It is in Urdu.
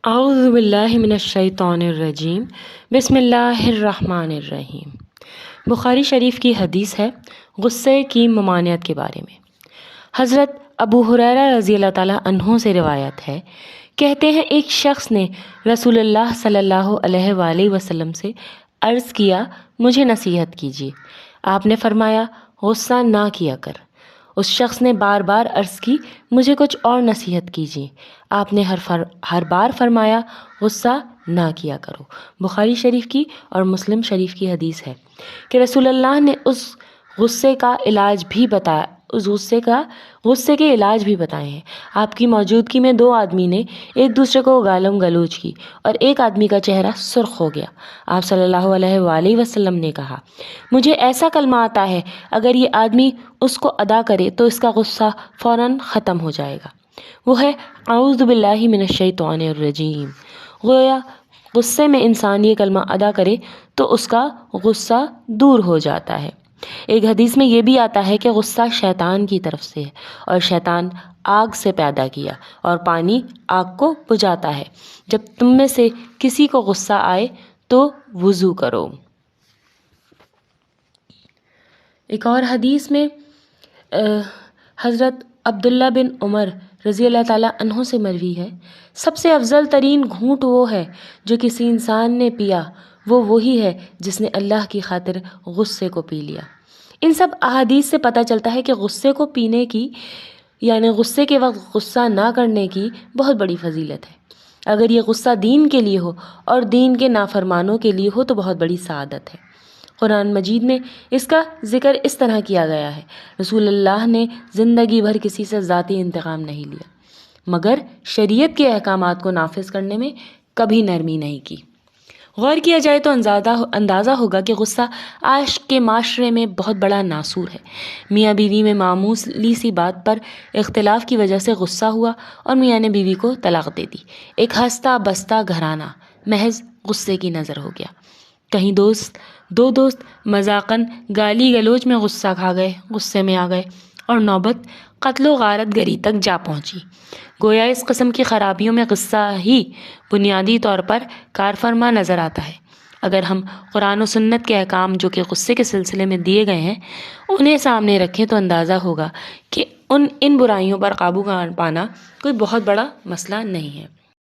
اعوذ باللہ من الشیطان الرجیم بسم اللہ الرحمن الرحیم۔ بخاری شریف کی حدیث ہے غصے کی ممانعت کے بارے میں۔ حضرت ابو ہریرہ رضی اللہ تعالیٰ عنہ سے روایت ہے، کہتے ہیں ایک شخص نے رسول اللہ صلی اللہ علیہ وآلہ وسلم سے عرض کیا، مجھے نصیحت کیجیے۔ آپ نے فرمایا، غصہ نہ کیا کر۔ اس شخص نے بار بار عرض کی، مجھے کچھ اور نصیحت کیجیے۔ آپ نے ہر بار فرمایا، غصہ نہ کیا کرو۔ بخاری شریف کی اور مسلم شریف کی حدیث ہے کہ رسول اللہ نے غصے کے علاج بھی بتائے ہیں۔ آپ کی موجودگی میں دو آدمی نے ایک دوسرے کو گالم گلوچ کی اور ایک آدمی کا چہرہ سرخ ہو گیا۔ آپ صلی اللہ علیہ وآلہ وسلم نے کہا، مجھے ایسا کلمہ آتا ہے، اگر یہ آدمی اس کو ادا کرے تو اس کا غصہ فوراً ختم ہو جائے گا۔ وہ ہے اعوذ باللہ من الشیطان الرجیم۔ گویا غصے میں انسان یہ کلمہ ادا کرے تو اس کا غصہ دور ہو جاتا ہے۔ ایک حدیث میں یہ بھی آتا ہے کہ غصہ شیطان کی طرف سے ہے اور شیطان آگ سے پیدا کیا اور پانی آگ کو بجھاتا ہے۔ جب تم میں سے کسی کو غصہ آئے تو وضو کرو۔ ایک اور حدیث میں حضرت عبداللہ بن عمر رضی اللہ تعالیٰ عنہ سے مروی ہے، سب سے افضل ترین گھونٹ وہ ہے جو کسی انسان نے پیا، وہ وہی ہے جس نے اللہ کی خاطر غصے کو پی لیا۔ ان سب احادیث سے پتہ چلتا ہے کہ غصے کو پینے کی یعنی غصے کے وقت غصہ نہ کرنے کی بہت بڑی فضیلت ہے۔ اگر یہ غصہ دین کے لیے ہو اور دین کے نافرمانوں کے لیے ہو تو بہت بڑی سعادت ہے۔ قرآن مجید میں اس کا ذکر اس طرح کیا گیا ہے، رسول اللہ نے زندگی بھر کسی سے ذاتی انتقام نہیں لیا، مگر شریعت کے احکامات کو نافذ کرنے میں کبھی نرمی نہیں کی۔ غور کیا جائے تو اندازہ ہوگا کہ غصہ آج کے معاشرے میں بہت بڑا ناسور ہے۔ میاں بیوی میں معمولی سی بات پر اختلاف کی وجہ سے غصہ ہوا اور میاں نے بیوی کو طلاق دے دی۔ ایک ہنستا بستا گھرانہ محض غصے کی نظر ہو گیا۔ کہیں دو دوست مذاقاً گالی گلوچ میں غصے میں آ گئے اور نوبت قتل و غارت گری تک جا پہنچی۔ گویا اس قسم کی خرابیوں میں غصہ ہی بنیادی طور پر کارفرما نظر آتا ہے۔ اگر ہم قرآن و سنت کے احکام جو کہ غصے کے سلسلے میں دیے گئے ہیں انہیں سامنے رکھیں تو اندازہ ہوگا کہ ان برائیوں پر قابو پانا کوئی بہت بڑا مسئلہ نہیں ہے۔